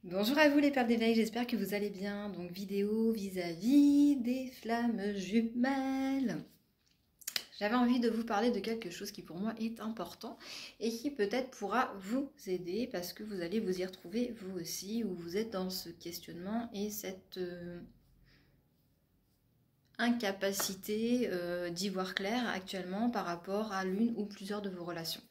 Bonjour à vous les perles d'éveil, j'espère que vous allez bien. Donc vidéo vis-à-vis des flammes jumelles. J'avais envie de vous parler de quelque chose qui pour moi est important et qui peut-être pourra vous aider parce que vous allez vous y retrouver vous aussi, où vous êtes dans ce questionnement et cette incapacité d'y voir clair actuellement par rapport à l'une ou plusieurs de vos relations.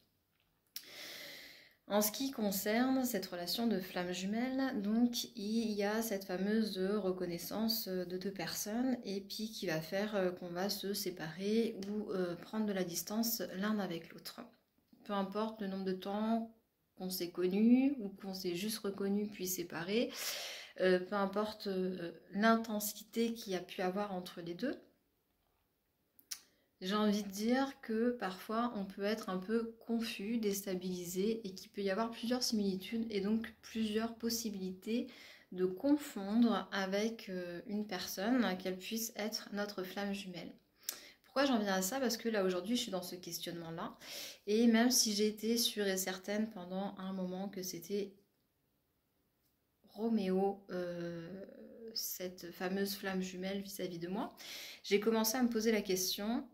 En ce qui concerne cette relation de flamme jumelle, donc il y a cette fameuse reconnaissance de deux personnes et puis qui va faire qu'on va se séparer ou prendre de la distance l'un avec l'autre. Peu importe le nombre de temps qu'on s'est connus ou qu'on s'est juste reconnus puis séparés, peu importe l'intensité qu'il y a pu avoir entre les deux. J'ai envie de dire que parfois on peut être un peu confus, déstabilisé et qu'il peut y avoir plusieurs similitudes et donc plusieurs possibilités de confondre avec une personne qu'elle puisse être notre flamme jumelle. Pourquoi j'en viens à ça? Parce que là aujourd'hui je suis dans ce questionnement-là et même si j'ai été sûre et certaine pendant un moment que c'était Roméo, cette fameuse flamme jumelle vis-à-vis de moi, j'ai commencé à me poser la question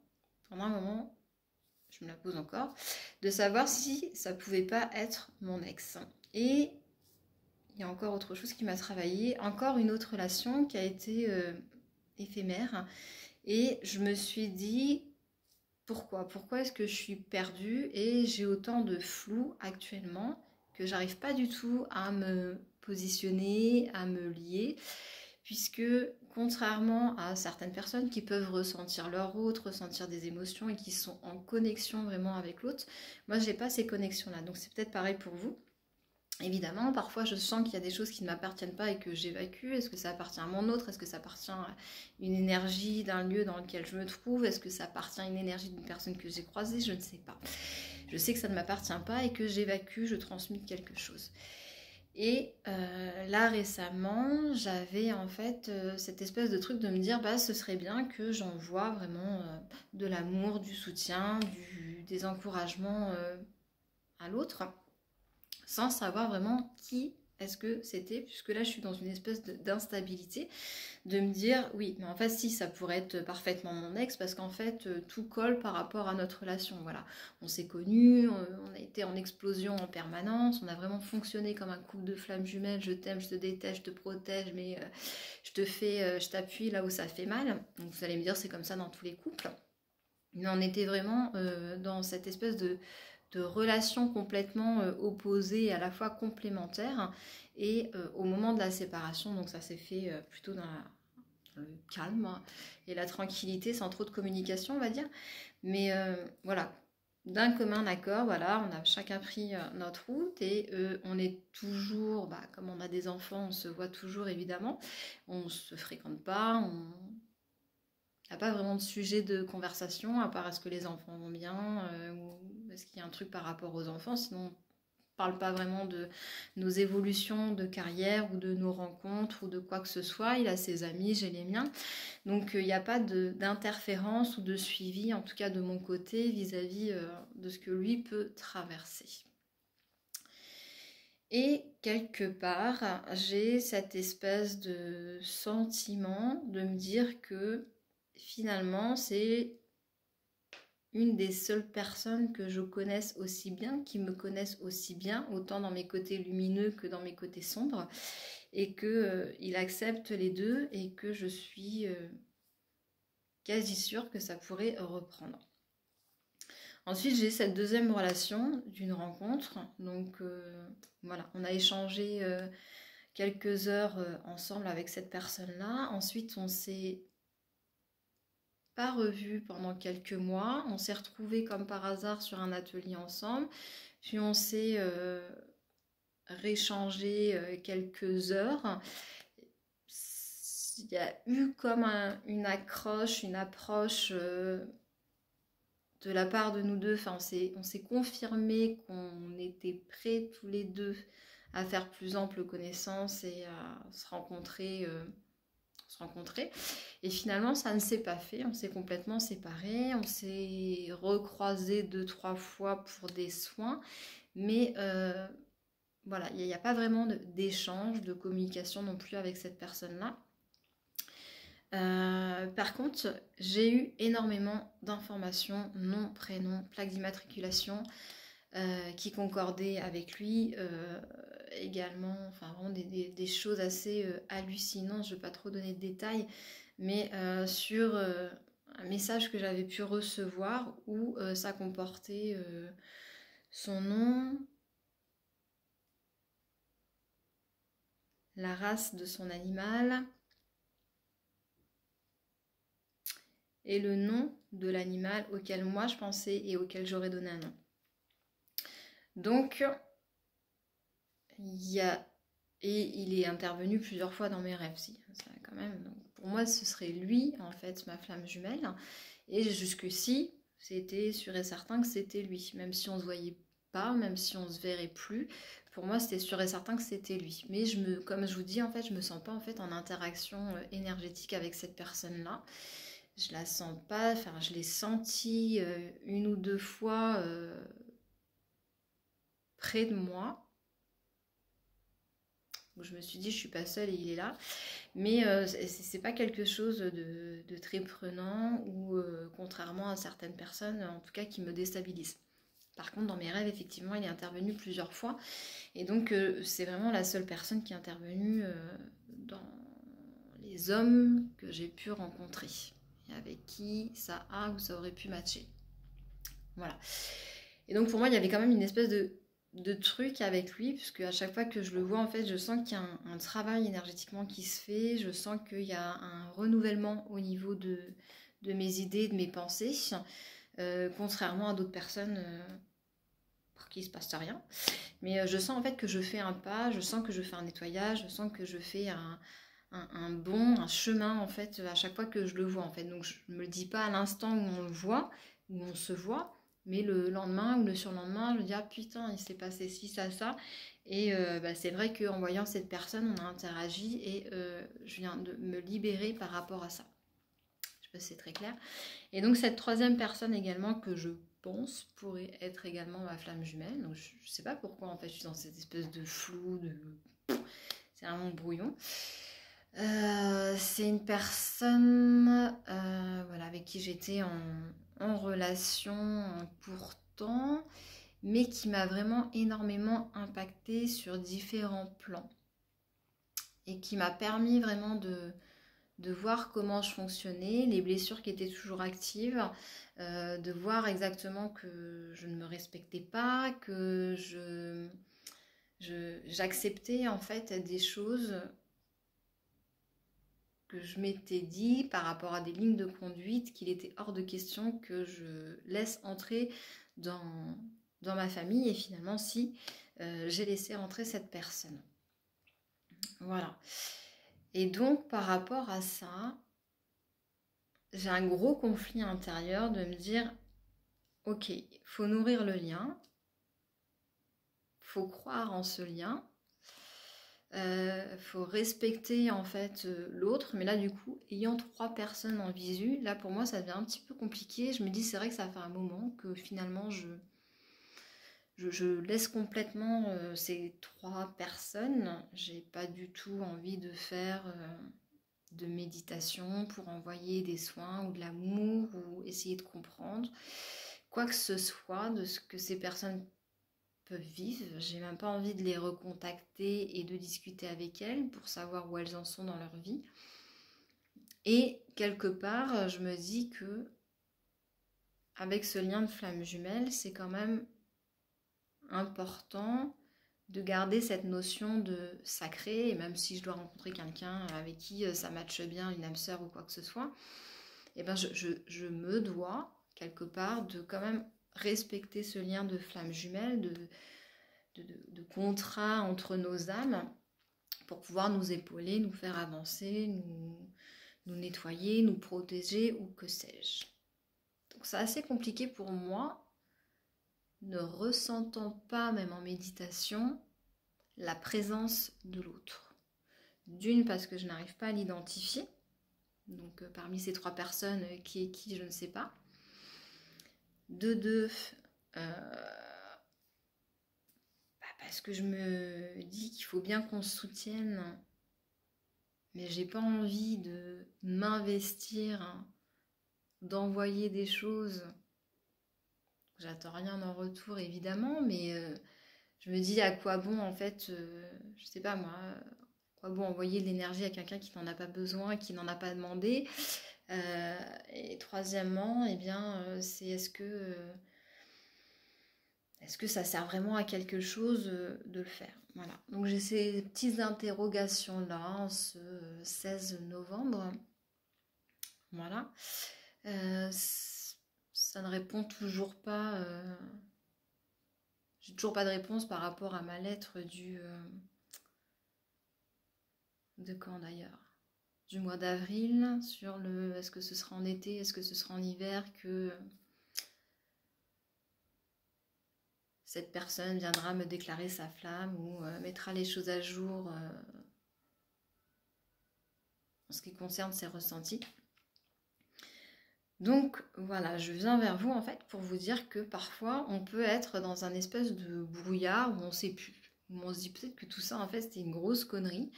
pendant un moment, je me la pose encore, de savoir si ça pouvait pas être mon ex. Et il y a encore autre chose qui m'a travaillé, encore une autre relation qui a été éphémère. Et je me suis dit, pourquoi est-ce que je suis perdue et j'ai autant de flou actuellement que j'arrive pas du tout à me positionner, à me lier, puisque contrairement à certaines personnes qui peuvent ressentir leur autre, ressentir des émotions et qui sont en connexion vraiment avec l'autre, moi j'ai pas ces connexions-là. Donc c'est peut-être pareil pour vous. Évidemment, parfois je sens qu'il y a des choses qui ne m'appartiennent pas et que j'évacue. Est-ce que ça appartient à mon autre? Est-ce que ça appartient à une énergie d'un lieu dans lequel je me trouve? Est-ce que ça appartient à une énergie d'une personne que j'ai croisée? Je ne sais pas. Je sais que ça ne m'appartient pas et que j'évacue, je transmute quelque chose. Et là récemment, j'avais en fait cette espèce de truc de me dire, bah ce serait bien que j'envoie vraiment de l'amour, du soutien, des encouragements à l'autre, sans savoir vraiment qui est-ce que c'était, puisque là je suis dans une espèce d'instabilité, de me dire oui, mais en fait si, ça pourrait être parfaitement mon ex, parce qu'en fait tout colle par rapport à notre relation, voilà. On s'est connus, on a été en explosion en permanence, on a vraiment fonctionné comme un couple de flammes jumelles, je t'aime, je te déteste, je te protège, mais je t'appuie là où ça fait mal. Donc vous allez me dire c'est comme ça dans tous les couples. Mais on était vraiment dans cette espèce de relations complètement opposées et à la fois complémentaires. Et au moment de la séparation, donc ça s'est fait plutôt dans le calme et la tranquillité, sans trop de communication, on va dire. Mais voilà, d'un commun accord, voilà, on a chacun pris notre route et on est toujours, bah, comme on a des enfants, on se voit toujours évidemment, on se fréquente pas, on n'y a pas vraiment de sujet de conversation, à part est-ce que les enfants vont bien, ou est-ce qu'il y a un truc par rapport aux enfants, sinon on ne parle pas vraiment de nos évolutions de carrière ou de nos rencontres ou de quoi que ce soit. Il a ses amis, j'ai les miens. Donc il n'y a pas d'interférence ou de suivi, en tout cas de mon côté, vis-à-vis de ce que lui peut traverser. Et quelque part, j'ai cette espèce de sentiment de me dire que finalement, c'est une des seules personnes que je connaisse aussi bien, qui me connaissent aussi bien, autant dans mes côtés lumineux que dans mes côtés sombres, et que il accepte les deux et que je suis quasi sûre que ça pourrait reprendre. Ensuite, j'ai cette deuxième relation d'une rencontre, donc voilà, on a échangé quelques heures ensemble avec cette personne-là. Ensuite, on s'est pas revu pendant quelques mois. On s'est retrouvés comme par hasard sur un atelier ensemble. Puis on s'est réchangé quelques heures. Il y a eu comme une accroche, une approche de la part de nous deux. Enfin, on s'est confirmé qu'on était prêts tous les deux à faire plus ample connaissance et à se rencontrer. Et finalement ça ne s'est pas fait, on s'est complètement séparés, on s'est recroisés 2-3 fois pour des soins, mais voilà, il n'y a pas vraiment d'échange, de communication non plus avec cette personne-là. Par contre, j'ai eu énormément d'informations, nom, prénom, plaque d'immatriculation, qui concordaient avec lui, également, enfin vraiment des choses assez hallucinantes, je ne vais pas trop donner de détails, mais sur un message que j'avais pu recevoir où ça comportait son nom, la race de son animal et le nom de l'animal auquel moi je pensais et auquel j'aurais donné un nom. Donc, il est intervenu plusieurs fois dans mes rêves, si, ça, quand même. Donc, pour moi, ce serait lui, en fait, ma flamme jumelle. Et jusqu'ici, c'était sûr et certain que c'était lui. Même si on se voyait pas, même si on se verrait plus, pour moi, c'était sûr et certain que c'était lui. Mais comme je vous dis, en fait, je me sens pas en fait en interaction énergétique avec cette personne-là. Je la sens pas, enfin, je l'ai senti une ou deux fois près de moi. Donc, je me suis dit, je suis pas seule et il est là. Mais c'est pas quelque chose de très prenant ou contrairement à certaines personnes, en tout cas, qui me déstabilisent. Par contre, dans mes rêves, effectivement, il est intervenu plusieurs fois. Et donc, c'est vraiment la seule personne qui est intervenue dans les hommes que j'ai pu rencontrer. Et avec qui ça a ou ça aurait pu matcher. Voilà. Et donc, pour moi, il y avait quand même une espèce de truc avec lui, puisque à chaque fois que je le vois, en fait, je sens qu'il y a un travail énergétiquement qui se fait. Je sens qu'il y a un renouvellement au niveau de mes idées, de mes pensées. Contrairement à d'autres personnes pour qui il se passe rien. Mais je sens en fait que je fais un pas, je sens que je fais un nettoyage, je sens que je fais un bond, un chemin en fait à chaque fois que je le vois en fait. Donc je ne me le dis pas à l'instant où on le voit, où on se voit, mais le lendemain ou le surlendemain, je me dis ah putain il s'est passé ci, ça. Et c'est vrai qu'en voyant cette personne, on a interagi et je viens de me libérer par rapport à ça. Je sais pas si c'est très clair. Et donc cette troisième personne également que je pense pourrait être également ma flamme jumelle. Donc je sais pas pourquoi en fait je suis dans cette espèce de flou, c'est vraiment brouillon. C'est une personne voilà, avec qui j'étais en relation pourtant, mais qui m'a vraiment énormément impactée sur différents plans et qui m'a permis vraiment de voir comment je fonctionnais, les blessures qui étaient toujours actives, de voir exactement que je ne me respectais pas, que j'acceptais en fait des choses que je m'étais dit par rapport à des lignes de conduite qu'il était hors de question que je laisse entrer dans ma famille. Et finalement, si, j'ai laissé entrer cette personne. Voilà. Et donc, par rapport à ça, j'ai un gros conflit intérieur de me dire, ok, il faut nourrir le lien, faut croire en ce lien, faut respecter en fait l'autre, mais là du coup, ayant 3 personnes en visu, là pour moi ça devient un petit peu compliqué. Je me dis c'est vrai que ça fait un moment que finalement je laisse complètement ces 3 personnes. J'ai pas du tout envie de faire de méditation pour envoyer des soins ou de l'amour ou essayer de comprendre quoi que ce soit de ce que ces personnes peuvent vivre. J'ai même pas envie de les recontacter et de discuter avec elles pour savoir où elles en sont dans leur vie. Et quelque part, je me dis que avec ce lien de flamme jumelle, c'est quand même important de garder cette notion de sacré, et même si je dois rencontrer quelqu'un avec qui ça matche bien, une âme sœur ou quoi que ce soit, et ben je me dois quelque part de quand même respecter ce lien de flamme jumelle, de contrat entre nos âmes pour pouvoir nous épauler, nous faire avancer, nous nettoyer, nous protéger ou que sais-je. Donc c'est assez compliqué pour moi, ne ressentant pas même en méditation la présence de l'autre. D'une parce que je n'arrive pas à l'identifier, donc parmi ces 3 personnes, qui est qui je ne sais pas. De deux, parce que je me dis qu'il faut bien qu'on se soutienne, mais j'ai pas envie de m'investir, d'envoyer des choses. J'attends rien en retour évidemment, mais je me dis à quoi bon en fait, je sais pas moi, à quoi bon envoyer de l'énergie à quelqu'un qui n'en a pas besoin, qui n'en a pas demandé. Et troisièmement, eh bien, c'est est-ce que ça sert vraiment à quelque chose de le faire? Voilà. Donc j'ai ces petites interrogations-là en ce 16 novembre. Voilà. Ça ne répond toujours pas. J'ai toujours pas de réponse par rapport à ma lettre de quand d'ailleurs? Du mois d'avril sur le est-ce que ce sera en été, est-ce que ce sera en hiver que cette personne viendra me déclarer sa flamme ou mettra les choses à jour en ce qui concerne ses ressentis. Donc voilà, je viens vers vous en fait pour vous dire que parfois on peut être dans un espèce de brouillard où on ne sait plus, où on se dit peut-être que tout ça en fait c'était une grosse connerie.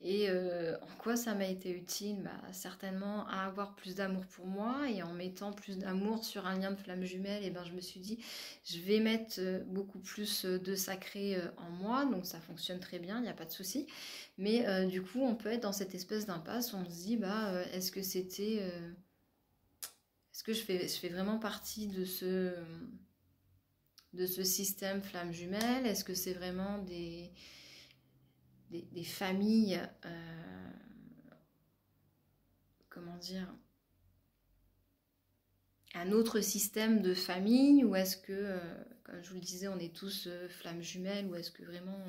Et en quoi ça m'a été utile? Certainement à avoir plus d'amour pour moi, et en mettant plus d'amour sur un lien de flamme jumelle, et ben je me suis dit je vais mettre beaucoup plus de sacré en moi, donc ça fonctionne très bien, il n'y a pas de souci. Mais du coup on peut être dans cette espèce d'impasse où on se dit est-ce que c'était... est-ce que je fais vraiment partie de ce système flamme jumelle? Est-ce que c'est vraiment des familles, comment dire, un autre système de famille, ou est-ce que, comme je vous le disais, on est tous flammes jumelles, ou est-ce que vraiment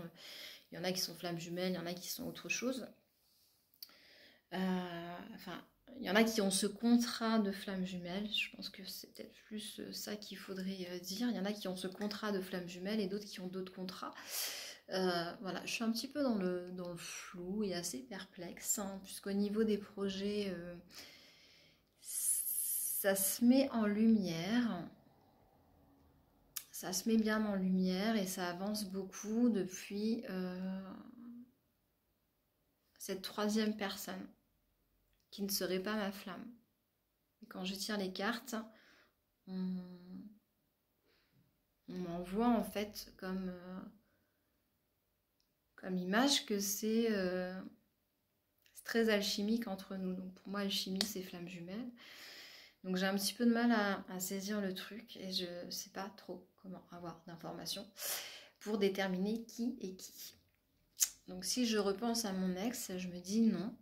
il y en a qui sont flammes jumelles, il y en a qui sont autre chose. Enfin, il y en a qui ont ce contrat de flamme jumelle, je pense que c'est peut-être plus ça qu'il faudrait dire. Il y en a qui ont ce contrat de flamme jumelle et d'autres qui ont d'autres contrats. Voilà, je suis un petit peu dans le flou et assez perplexe, puisqu'au niveau des projets, ça se met en lumière, ça se met bien en lumière et ça avance beaucoup depuis cette troisième personne qui ne serait pas ma flamme. Et quand je tire les cartes, on m'envoie en fait comme image que c'est très alchimique entre nous. Donc pour moi, alchimie, c'est flamme jumelle. Donc j'ai un petit peu de mal à saisir le truc et je ne sais pas trop comment avoir d'informations pour déterminer qui est qui. Donc si je repense à mon ex, je me dis non,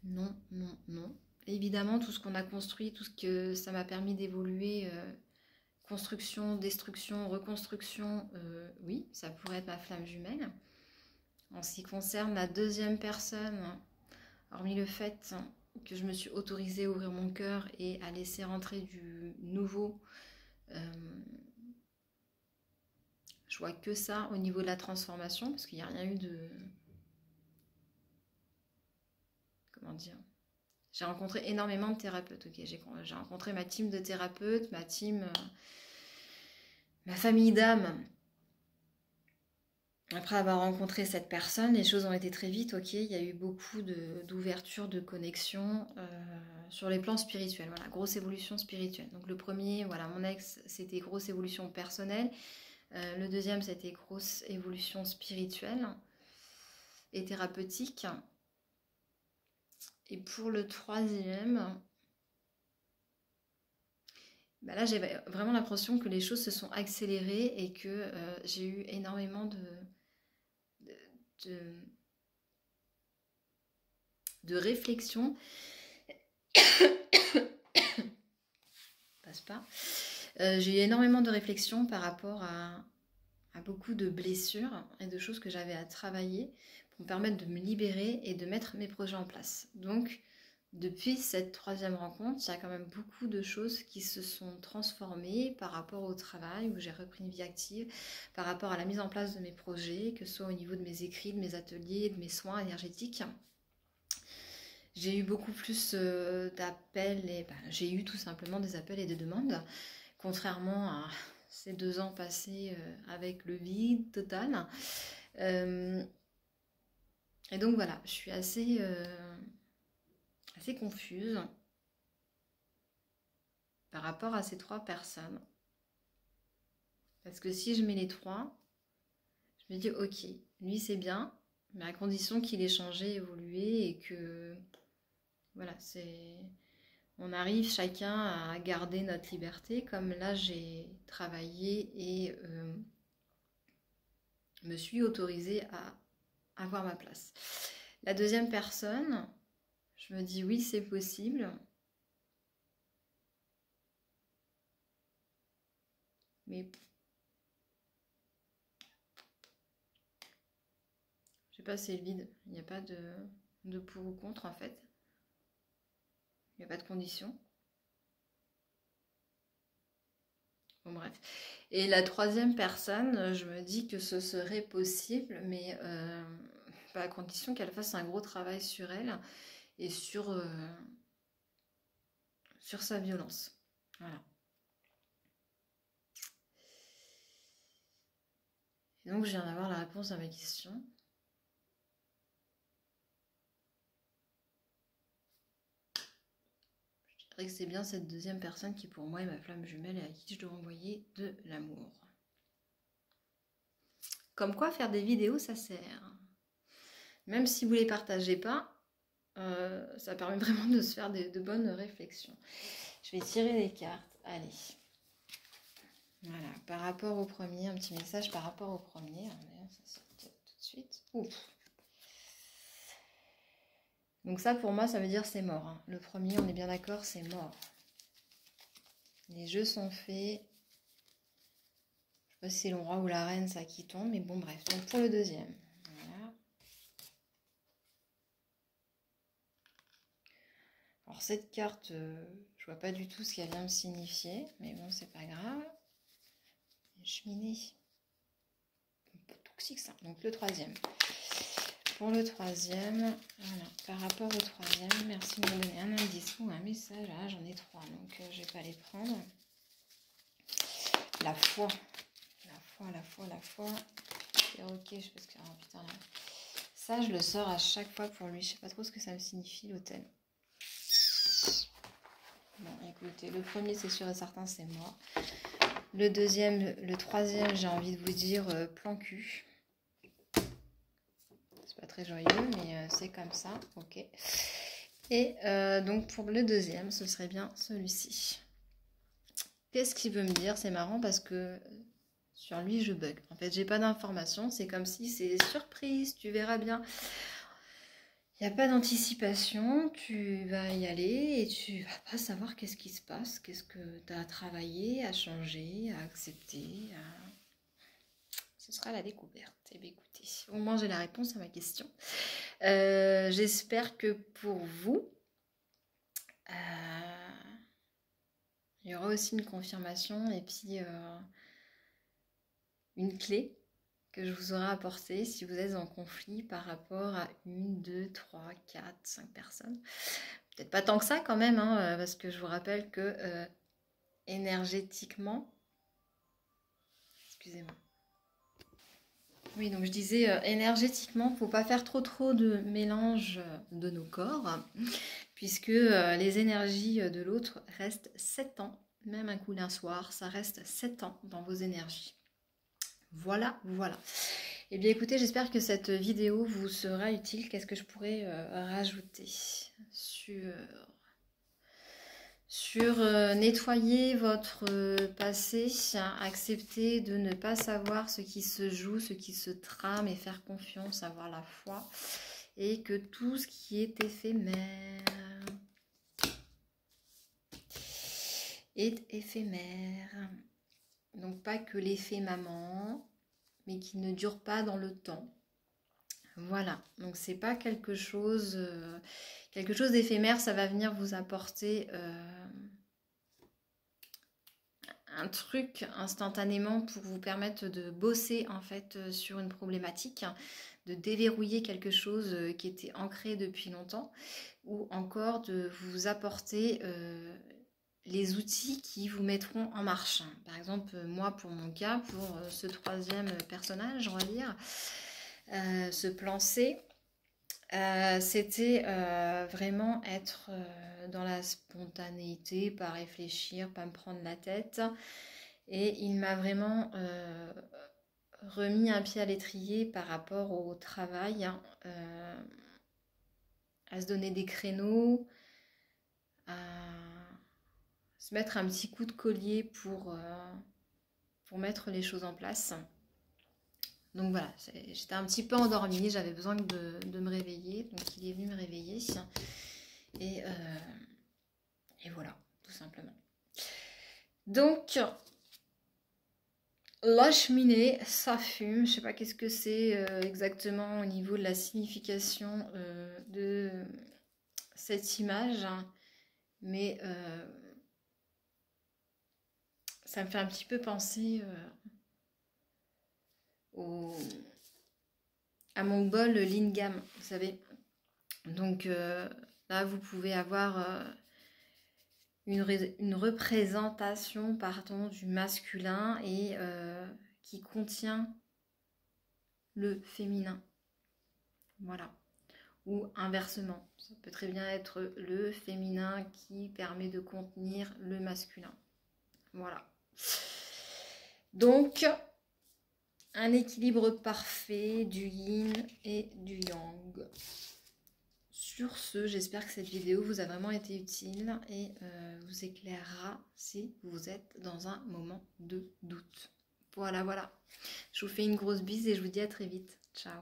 non, non, non. Évidemment, tout ce qu'on a construit, tout ce que ça m'a permis d'évoluer, construction, destruction, reconstruction, oui, ça pourrait être ma flamme jumelle. En ce qui concerne la deuxième personne, hormis le fait que je me suis autorisée à ouvrir mon cœur et à laisser rentrer du nouveau, je vois que ça au niveau de la transformation, parce qu'il n'y a rien eu de... Comment dire? J'ai rencontré énormément de thérapeutes, ok. J'ai rencontré ma team de thérapeutes, ma team... ma famille d'âmes. Après avoir rencontré cette personne, les choses ont été très vite, ok. Il y a eu beaucoup d'ouverture, de connexion sur les plans spirituels. Voilà, grosse évolution spirituelle. Donc le premier, voilà, mon ex, c'était grosse évolution personnelle. Le deuxième, c'était grosse évolution spirituelle et thérapeutique. Et pour le troisième, là j'ai vraiment l'impression que les choses se sont accélérées et que j'ai eu énormément de réflexion. Passe pas. J'ai eu énormément de réflexion par rapport à beaucoup de blessures et de choses que j'avais à travailler pour me permettre de me libérer et de mettre mes projets en place. Donc, depuis cette troisième rencontre, il y a quand même beaucoup de choses qui se sont transformées par rapport au travail, où j'ai repris une vie active, par rapport à la mise en place de mes projets, que ce soit au niveau de mes écrits, de mes ateliers, de mes soins énergétiques. J'ai eu beaucoup plus d'appels et j'ai eu tout simplement des appels et des demandes, contrairement à ces 2 ans passés avec le vide total. Et donc voilà, je suis assez confuse par rapport à ces 3 personnes. Parce que si je mets les 3, je me dis ok, lui c'est bien, mais à condition qu'il ait changé, évolué et que voilà, on arrive chacun à garder notre liberté, comme là j'ai travaillé et me suis autorisée à avoir ma place. La deuxième personne, je me dis oui, c'est possible. Mais je sais pas, c'est vide. Il n'y a pas de pour ou contre en fait. Il n'y a pas de condition. Bon bref. Et la troisième personne, je me dis que ce serait possible, mais à condition qu'elle fasse un gros travail sur elle et sur sa violence. Voilà. Et donc je viens d'avoir la réponse à ma question. Je dirais que c'est bien cette deuxième personne qui pour moi est ma flamme jumelle et à qui je dois envoyer de l'amour. Comme quoi faire des vidéos ça sert. Même si vous ne les partagez pas, ça permet vraiment de se faire de bonnes réflexions. Je vais tirer les cartes. Allez. Voilà, par rapport au premier, un petit message par rapport au premier. Ça sort tout de suite. Ouf. Donc ça, pour moi, ça veut dire c'est mort. Hein. Le premier, on est bien d'accord, c'est mort. Les jeux sont faits. Je sais pas si c'est le roi ou la reine, ça qui tombe, mais bon, bref. Donc pour le deuxième. Voilà. Alors cette carte, je vois pas du tout ce qu'elle vient me signifier, mais bon, c'est pas grave. Cheminée. Un peu toxique ça. Donc le troisième. Pour le troisième, voilà, par rapport au troisième, merci de me donner un indice ou un message. Ah, j'en ai 3, donc je vais pas les prendre. La foi. La foi. Ok, je sais pas ce que... Oh, putain, là. Ça, je le sors à chaque fois pour lui. Je sais pas trop ce que ça me signifie, l'hôtel. Bon, écoutez, le premier, c'est sûr et certain, c'est mort. Le deuxième, le troisième, j'ai envie de vous dire plan cul. Pas très joyeux, mais c'est comme ça, ok. Et donc pour le deuxième, ce serait bien celui-ci. Qu'est-ce qu'il veut me dire? C'est marrant parce que sur lui, je bug. En fait, j'ai pas d'informations. C'est comme si c'est surprise, tu verras bien. Il n'y a pas d'anticipation, tu vas y aller et tu vas pas savoir qu'est-ce qui se passe, qu'est-ce que tu as à travailler, à changer, à accepter, ce sera la découverte. Et bien écoutez, au moins j'ai la réponse à ma question. J'espère que pour vous, il y aura aussi une confirmation et puis une clé que je vous aurai apportée si vous êtes en conflit par rapport à 1, 2, 3, 4, 5 personnes. Peut-être pas tant que ça quand même, hein, parce que je vous rappelle que énergétiquement, excusez-moi. Oui, donc je disais énergétiquement, il ne faut pas faire trop de mélange de nos corps, puisque les énergies de l'autre restent 7 ans. Même un coup d'un soir, ça reste 7 ans dans vos énergies. Voilà. Eh bien écoutez, j'espère que cette vidéo vous sera utile. Qu'est-ce que je pourrais rajouter sur nettoyer votre passé, accepter de ne pas savoir ce qui se joue, ce qui se trame et faire confiance, avoir la foi, et que tout ce qui est éphémère est éphémère. Donc pas que l'effet maman, mais qui ne dure pas dans le temps. Voilà, donc c'est pas quelque chose d'éphémère, ça va venir vous apporter un truc instantanément pour vous permettre de bosser en fait sur une problématique, de déverrouiller quelque chose qui était ancré depuis longtemps, ou encore de vous apporter les outils qui vous mettront en marche. Par exemple, moi, pour mon cas, pour ce troisième personnage, on va dire, ce plan C, c'était vraiment être dans la spontanéité, pas réfléchir, pas me prendre la tête. Et il m'a vraiment remis un pied à l'étrier par rapport au travail, hein, à se donner des créneaux, à se mettre un petit coup de collier pour mettre les choses en place. Donc voilà, j'étais un petit peu endormie, j'avais besoin de me réveiller, donc il est venu me réveiller. Et voilà, tout simplement. Donc, la cheminée, ça fume. Je sais pas qu'est-ce que c'est exactement au niveau de la signification de cette image, hein, mais ça me fait un petit peu penser à mon bol Lingam, vous savez. Donc là, vous pouvez avoir une représentation, pardon, du masculin et qui contient le féminin. Voilà. Ou inversement. Ça peut très bien être le féminin qui permet de contenir le masculin. Voilà. Donc, un équilibre parfait du yin et du yang. Sur ce, j'espère que cette vidéo vous a vraiment été utile et vous éclairera si vous êtes dans un moment de doute. Voilà, voilà. Je vous fais une grosse bise et je vous dis à très vite. Ciao.